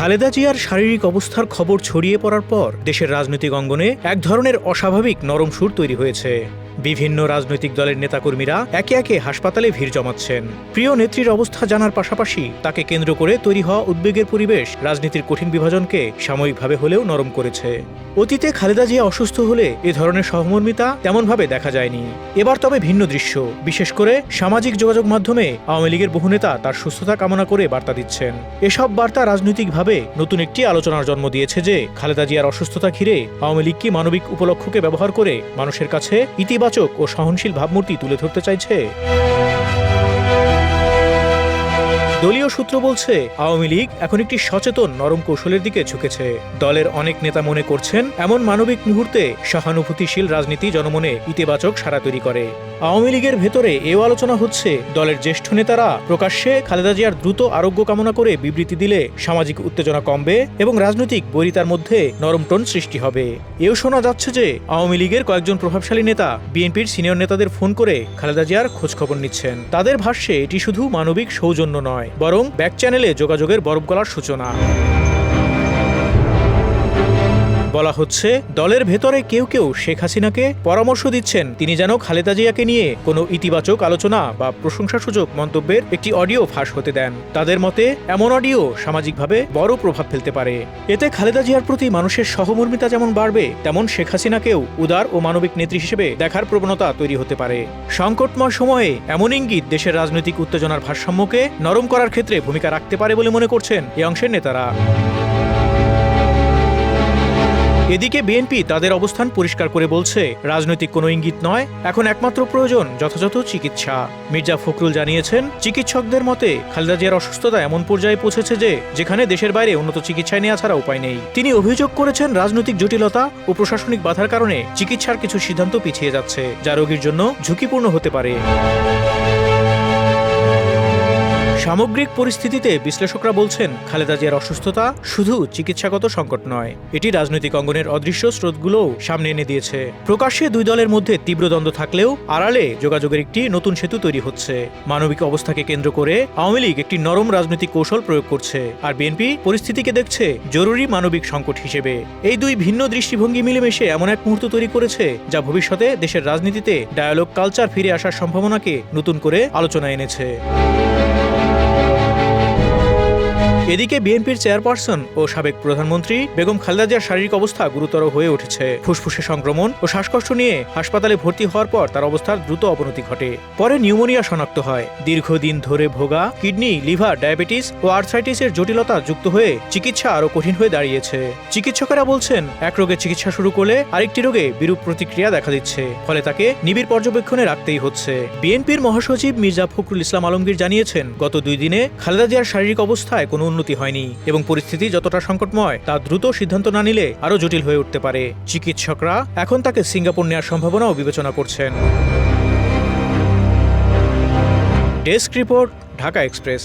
খালেদা জিয়ার শারীরিক অবস্থার খবর ছড়িয়ে পড়ার পর দেশের রাজনৈতিক অঙ্গনে এক ধরনের অস্বাভাবিক নরম সুর তৈরি হয়েছে। বিভিন্ন রাজনৈতিক দলের নেতাকর্মীরা একে একে হাসপাতালে ভিড় জমাচ্ছেন। প্রিয় নেত্রীর অবস্থা জানার পাশাপাশি তাকে কেন্দ্র করে তৈরি হওয়া উদ্বেগের পরিবেশ রাজনীতির কঠিন বিভাজনকে সাময়িকভাবে হলেও নরম করেছে। অতীতে খালেদা জিয়া অসুস্থ হলে এ ধরনের সহমর্মিতা তেমনভাবে দেখা যায়নি। এবার তবে ভিন্ন দৃশ্য। বিশেষ করে সামাজিক যোগাযোগ মাধ্যমে আওয়ামী লীগের বহু নেতা তার সুস্থতা কামনা করে বার্তা দিচ্ছেন। এসব বার্তা রাজনৈতিকভাবে নতুন একটি আলোচনার জন্ম দিয়েছে যে খালেদা জিয়ার অসুস্থতা ঘিরে আওয়ামী লীগ কি মানবিক উপলক্ষকে ব্যবহার করে মানুষের কাছে ইতিবাচক ও সহনশীল ভাবমূর্তি তুলে ধরতে চাইছে। দলীয় সূত্র বলছে, আওয়ামী লীগ এখন একটি সচেতন নরম কৌশলের দিকে ঝুঁকেছে। দলের অনেক নেতা মনে করছেন, এমন মানবিক মুহূর্তে সহানুভূতিশীল রাজনীতি জনমনে ইতিবাচক সাড়া তৈরি করে। আওয়ামী লীগের ভেতরে এও আলোচনা হচ্ছে, দলের জ্যেষ্ঠ নেতারা প্রকাশ্যে খালেদা জিয়ার দ্রুত আরোগ্য কামনা করে বিবৃতি দিলে সামাজিক উত্তেজনা কমবে এবং রাজনৈতিক বৈরিতার মধ্যে নরম টোন সৃষ্টি হবে। এও শোনা যাচ্ছে যে আওয়ামী লীগের কয়েকজন প্রভাবশালী নেতা বিএনপির সিনিয়র নেতাদের ফোন করে খালেদা জিয়ার খোঁজখবর নিচ্ছেন। তাদের ভাষ্যে এটি শুধু মানবিক সৌজন্য নয়, বরং ব্যাক চ্যানেলে যোগাযোগের বরফ গলার সূচনা। বলা হচ্ছে, দলের ভেতরে কেউ কেউ শেখ হাসিনাকে পরামর্শ দিচ্ছেন তিনি যেন খালেদা জিয়াকে নিয়ে কোনো ইতিবাচক আলোচনা বা প্রশংসাসূচক মন্তব্যের একটি অডিও ফাঁস হতে দেন। তাদের মতে এমন অডিও সামাজিকভাবে বড় প্রভাব ফেলতে পারে। এতে খালেদা জিয়ার প্রতি মানুষের সহমর্মিতা যেমন বাড়বে, তেমন শেখ হাসিনাকেও উদার ও মানবিক নেত্রী হিসেবে দেখার প্রবণতা তৈরি হতে পারে। সংকটময় সময়ে এমন ইঙ্গিত দেশের রাজনৈতিক উত্তেজনার ভারসাম্যকে নরম করার ক্ষেত্রে ভূমিকা রাখতে পারে বলে মনে করছেন এ অংশের নেতারা। এদিকে বিএনপি তাদের অবস্থান পরিষ্কার করে বলছে, রাজনৈতিক কোনো ইঙ্গিত নয়, এখন একমাত্র প্রয়োজন যথাযথ চিকিৎসা। মির্জা ফখরুল জানিয়েছেন, চিকিৎসকদের মতে খালেদা জিয়ার অসুস্থতা এমন পর্যায়ে পৌঁছেছে যে যেখানে দেশের বাইরে উন্নত চিকিৎসায় নেওয়া ছাড়া উপায় নেই। তিনি অভিযোগ করেছেন, রাজনৈতিক জটিলতা ও প্রশাসনিক বাধার কারণে চিকিৎসার কিছু সিদ্ধান্ত পিছিয়ে যাচ্ছে, যা রোগীর জন্য ঝুঁকিপূর্ণ হতে পারে। সামগ্রিক পরিস্থিতিতে বিশ্লেষকরা বলছেন, খালেদা জিয়ার অসুস্থতা শুধু চিকিৎসাগত সংকট নয়, এটি রাজনৈতিক অঙ্গনের অদৃশ্য স্রোতগুলোও সামনে এনে দিয়েছে। প্রকাশ্যে দুই দলের মধ্যে তীব্র দ্বন্দ্ব থাকলেও আড়ালে যোগাযোগের একটি নতুন সেতু তৈরি হচ্ছে। মানবিক অবস্থাকে কেন্দ্র করে আওয়ামী লীগ একটি নরম রাজনৈতিক কৌশল প্রয়োগ করছে, আর বিএনপি পরিস্থিতিকে দেখছে জরুরি মানবিক সংকট হিসেবে। এই দুই ভিন্ন দৃষ্টিভঙ্গি মিলেমিশে এমন এক মুহূর্ত তৈরি করেছে যা ভবিষ্যতে দেশের রাজনীতিতে ডায়ালগ কালচার ফিরে আসার সম্ভাবনাকে নতুন করে আলোচনায় এনেছে। এদিকে বিএনপির চেয়ারপারসন ও সাবেক প্রধানমন্ত্রী বেগম খালেদা জিয়ার শারীরিক অবস্থা গুরুতর হয়ে উঠেছে। ফুসফুসে সংক্রমণ ও শ্বাসকষ্ট নিয়ে হাসপাতালে ভর্তি হওয়ার পর তার অবস্থার দ্রুত অবনতি ঘটে। পরে নিউমোনিয়া শনাক্ত হয়। দীর্ঘদিন ধরে ভোগা কিডনি, লিভার, ডায়াবেটিস ও আর্থ্রাইটিসের জটিলতা যুক্ত হয়ে চিকিৎসা আরও কঠিন হয়ে দাঁড়িয়েছে। চিকিৎসকেরা বলছেন, এক রোগের চিকিৎসা শুরু করলে আরেকটি রোগে বিরূপ প্রতিক্রিয়া দেখা দিচ্ছে, ফলে তাকে নিবিড় পর্যবেক্ষণে রাখতেই হচ্ছে। বিএনপির মহাসচিব মির্জা ফখরুল ইসলাম আলমগীর জানিয়েছেন, গত 2 দিনে খালেদা জিয়ার শারীরিক অবস্থায় কোনো উন্নতি হয়নি এবং পরিস্থিতি যতটা সংকটময় তা দ্রুত সিদ্ধান্ত না নিলে আরও জটিল হয়ে উঠতে পারে। চিকিৎসকরা এখন তাকে সিঙ্গাপুর নেওয়ার সম্ভাবনাও বিবেচনা করছেন। Desk report, Dhaka express.